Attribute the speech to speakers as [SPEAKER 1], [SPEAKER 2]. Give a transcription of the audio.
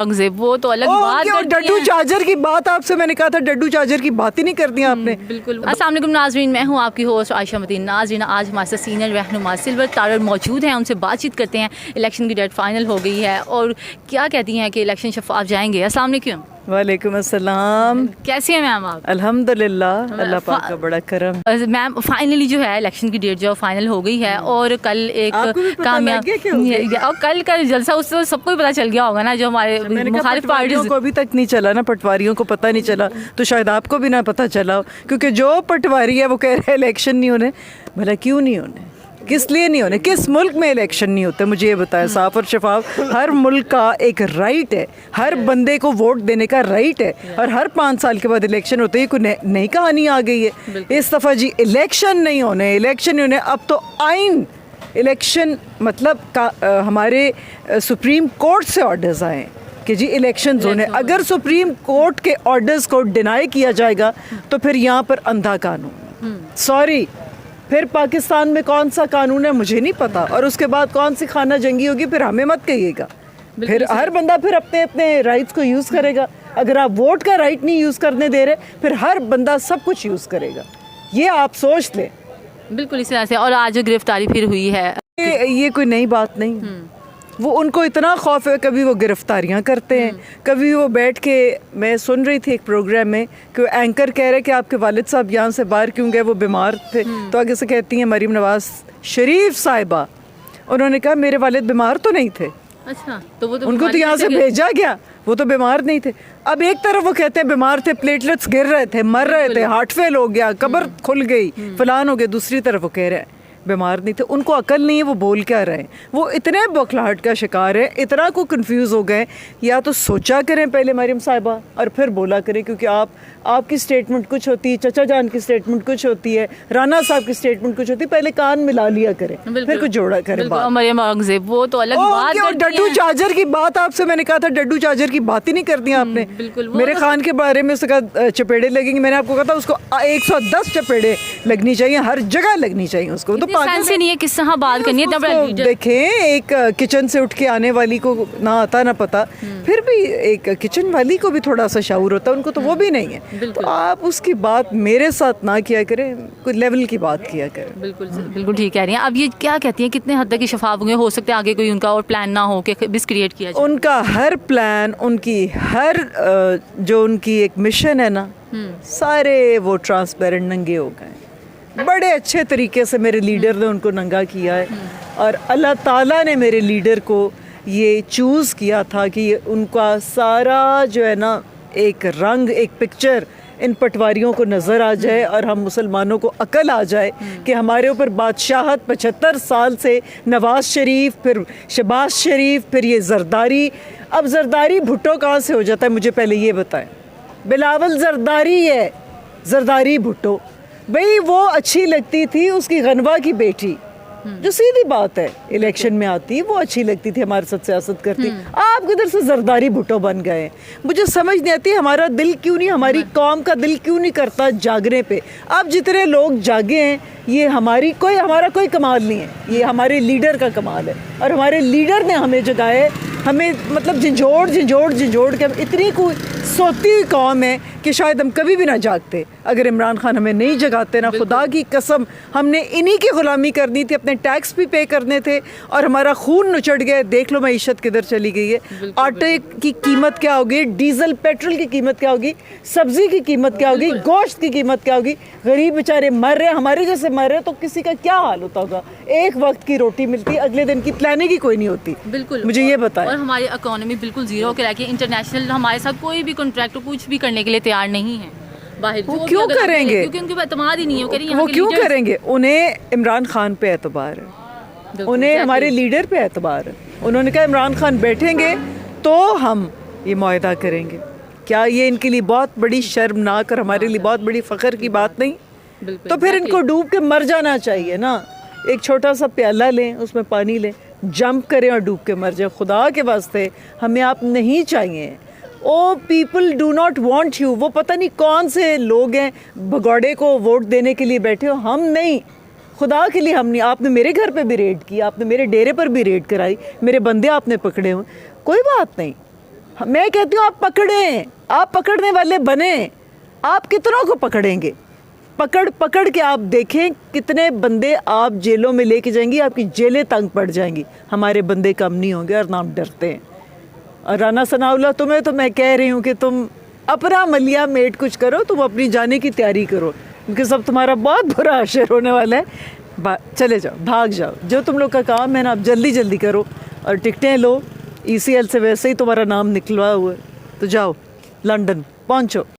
[SPEAKER 1] औरंगजेब वो तो अलग बात करती
[SPEAKER 2] डड्डू
[SPEAKER 1] हैं।
[SPEAKER 2] चार्जर की बात आपसे मैंने कहा था, डड्डू चार्जर की बात ही नहीं कर दी आपने।
[SPEAKER 1] बिल्कुल। अस्सलाम वालेकुम नाज़रीन, मैं हूँ आपकी होस्ट आयशा मतीन। नाज़रीन, आज हमारे साथ सीनियर रहनुमा सिल्वर तारर मौजूद हैं, उनसे बातचीत करते हैं। इलेक्शन की डेट फाइनल हो गई है और क्या कहती हैं कि इलेक्शन शफाफ जाएंगे। अस्सलाम वालेकुम।
[SPEAKER 2] वालेकुम अस्सलाम।
[SPEAKER 1] कैसी हैं मैम आप?
[SPEAKER 2] अल्हम्दुलिल्लाह, अल्लाह पाक का बड़ा करम।
[SPEAKER 1] मैम फाइनली जो है इलेक्शन की डेट जो फाइनल हो गई है और कल एक कामयाब और कल का जलसा उससे सबको ही पता चल गया होगा ना, जो हमारे मुखालिफ पार्टियों
[SPEAKER 2] को अभी तक नहीं चला ना, पटवारियों को पता नहीं चला, तो शायद आपको भी ना पता चला, क्योंकि जो पटवारी है वो कह रहे हैं इलेक्शन नहीं होने। भला क्यों नहीं होने, किस लिए नहीं होने, किस मुल्क में इलेक्शन नहीं होते, मुझे ये बताएं। साफ और शफाफ हर मुल्क का एक राइट है, हर बंदे को वोट देने का राइट है, और हर 5 साल के बाद इलेक्शन होते हैं। कोई नई कहानी आ गई है इस दफ़ा जी, इलेक्शन नहीं होने, इलेक्शन नहीं होने। अब तो आइन इलेक्शन मतलब हमारे सुप्रीम कोर्ट से ऑर्डर्स आए कि जी इलेक्शन होने। अगर सुप्रीम कोर्ट के ऑर्डर्स को डिनाई किया जाएगा तो फिर यहाँ पर अंधा कानून, सॉरी, फिर पाकिस्तान में कौन सा कानून है मुझे नहीं पता, और उसके बाद कौन सी खाना जंगी होगी, फिर हमें मत कहिएगा। फिर हर बंदा फिर अपने अपने राइट्स को यूज़ करेगा। अगर आप वोट का राइट नहीं यूज़ करने दे रहे, फिर हर बंदा सब कुछ यूज़ करेगा, ये आप सोच लें।
[SPEAKER 1] बिल्कुल इसी तरह से। और आज गिरफ्तारी फिर हुई है,
[SPEAKER 2] ये कोई नई बात नहीं। वो उनको इतना खौफ है, कभी वो गिरफ्तारियां करते हैं, कभी वो बैठ के, मैं सुन रही थी एक प्रोग्राम में कि एंकर कह रहे कि आपके वालिद साहब यहाँ से बाहर क्यों गए, वो बीमार थे। तो आगे से कहती हैं मरीम नवाज शरीफ साहिबा, उन्होंने कहा मेरे वालिद बीमार तो नहीं थे।
[SPEAKER 1] अच्छा, तो वो तो
[SPEAKER 2] उनको तो यहाँ से भेजा गया, वो तो बीमार नहीं थे। अब एक तरफ वो कहते हैं बीमार थे, प्लेटलेट्स गिर रहे थे, मर रहे थे, हार्ट फेल हो गया, कब्र खुल गई, फलान हो गया। दूसरी तरफ वो कह रहे हैं बीमार नहीं थे। उनको अकल नहीं है, वो बोल क्या रहे हैं। वो इतने बौखलाहट का शिकार है, इतना को कंफ्यूज हो गए। या तो सोचा करें पहले मरीम साहिबा और फिर बोला करें, क्योंकि आपकी स्टेटमेंट कुछ होती है, चचा जान की स्टेटमेंट कुछ होती है, राना साहब की स्टेटमेंट कुछ होती है, पहले कान मिला लिया करें फिर कुछ जोड़ा करें।
[SPEAKER 1] मरियम औरंगजेब वो तो अलग बात करती हैं।
[SPEAKER 2] डड्डू चार्जर की बात आपसे मैंने कहा था, डड्डू चार्जर की बात ही नहीं कर दी आपने। मेरे खान के बारे में उसका चपेड़े लगेंगे, मैंने आपको कहा था उसको 110 चपेड़े लगनी चाहिए, हर जगह लगनी चाहिए उसको। तो
[SPEAKER 1] से नहीं है किस तरह बात करनी है।
[SPEAKER 2] देखें, एक किचन से उठ के आने वाली को ना आता ना पता, फिर भी एक किचन वाली को भी थोड़ा सा शाऊर होता है, उनको तो वो भी नहीं है। तो आप उसकी बात मेरे साथ ना किया करें, कुछ लेवल की बात किया करें।
[SPEAKER 1] बिल्कुल ठीक कह रही हैं। अब ये क्या कहती हैं, कितने हद तक शफाफ होंगे? हो सकता है आगे कोई उनका और प्लान ना हो कि मिसक्रिएट किया जाए।
[SPEAKER 2] उनका हर प्लान, उनकी हर जो उनकी एक मिशन है ना, सारे वो ट्रांसपेरेंट नंगे हो गए। बड़े अच्छे तरीके से मेरे लीडर ने उनको नंगा किया है, और अल्लाह ताला ने मेरे लीडर को ये चूज़ किया था कि उनका सारा जो है ना एक रंग, एक पिक्चर इन पटवारियों को नज़र आ जाए, और हम मुसलमानों को अकल आ जाए कि हमारे ऊपर बादशाहत 75 साल से नवाज शरीफ, फिर शहबाज शरीफ, फिर ये जरदारी। अब जरदारी भुट्टो कहाँ से हो जाता है मुझे पहले ये बताएं। बिलावल जरदारी है, जरदारी भुट्टो भाई वो अच्छी लगती थी, उसकी गनवा की बेटी जो सीधी बात है इलेक्शन में आती, वो अच्छी लगती थी, हमारे साथ सियासत करती। आप किधर से जरदारी भुट्टो बन गए, मुझे समझ नहीं आती। हमारा दिल क्यों नहीं, हमारी कौम का दिल क्यों नहीं करता जागने पे। अब जितने लोग जागे हैं, ये हमारा कोई कमाल नहीं है, ये हमारे लीडर का कमाल है, और हमारे लीडर ने हमें जगाए। हमें मतलब झंझोड़ के हम इतनी कोई सोती हुई कौम है कि शायद हम कभी भी ना जागते अगर इमरान खान हमें नहीं जगाते ना। खुदा की कसम, हमने इन्हीं की गुलामी करनी थी, अपने टैक्स भी पे करने थे, और हमारा खून नुचड़ गया। देख लो मईशत किधर चली गई है। आटे की कीमत क्या होगी, डीजल पेट्रोल की कीमत क्या होगी, सब्जी की कीमत क्या होगी, गोश्त की कीमत क्या होगी। गरीब बेचारे मर रहे, हमारे जैसे मर रहे, तो किसी का क्या हाल होता होगा। एक वक्त की रोटी मिलती, अगले दिन की प्लानिंग ही कोई नहीं होती।
[SPEAKER 1] बिल्कुल,
[SPEAKER 2] मुझे ये बताएं।
[SPEAKER 1] और हमारी इकोनॉमी बिल्कुल जीरो के रखी, इंटरनेशनल हमारे साथ कोई भी कॉन्ट्रैक्ट कुछ भी करने के लिए तैयार नहीं है बाहर।
[SPEAKER 2] वो क्यों करेंगे,
[SPEAKER 1] क्योंकि उनके पास एतमाद ही नहीं है।
[SPEAKER 2] वो क्यों करेंगे? उन्हें इमरान खान पे एतबार है, उन्हें हमारे लीडर पे एतबार है। उन्होंने कहा इमरान खान बैठेंगे तो हम ये मुआहदा करेंगे। क्या ये इनके लिए बहुत बड़ी शर्मनाक और हमारे लिए बहुत बड़ी फ़ख्र की बात नहीं? तो फिर इनको डूब के मर जाना चाहिए ना। एक छोटा सा प्याला लें, उसमें पानी लें, जंप करें और डूब के मर जाए। खुदा के वास्ते हमें आप नहीं चाहिए। Oh people do not want you. वो पता नहीं कौन से लोग हैं भगौड़े को वोट देने के लिए बैठे हो, हम नहीं, खुदा के लिए हम नहीं। आपने मेरे घर पे भी रेड की, आपने मेरे डेरे पर भी रेड कराई, मेरे बंदे आपने पकड़े हुए, कोई बात नहीं। मैं कहती हूँ आप पकड़ें, आप पकड़ने वाले बने। आप कितनों को पकड़ेंगे? पकड़ के आप देखें कितने बंदे आप जेलों में लेके जाएंगी, आपकी जेलें तंग पड़ जाएंगी। हमारे बंदे कम नहीं होंगे और ना हम डरते हैं। और राना सनाउल्लाह, तुम्हें तो मैं कह रही हूँ कि तुम अपना मलिया मेट कुछ करो, तुम अपनी जाने की तैयारी करो, क्योंकि सब तुम्हारा बहुत बुरा असर होने वाला है। चले जाओ, भाग जाओ, जो तुम लोग का काम है ना, आप जल्दी जल्दी करो और टिकटें लो। ECL से वैसे ही तुम्हारा नाम निकलवा हुआ है, तो जाओ लंदन पहुँचो।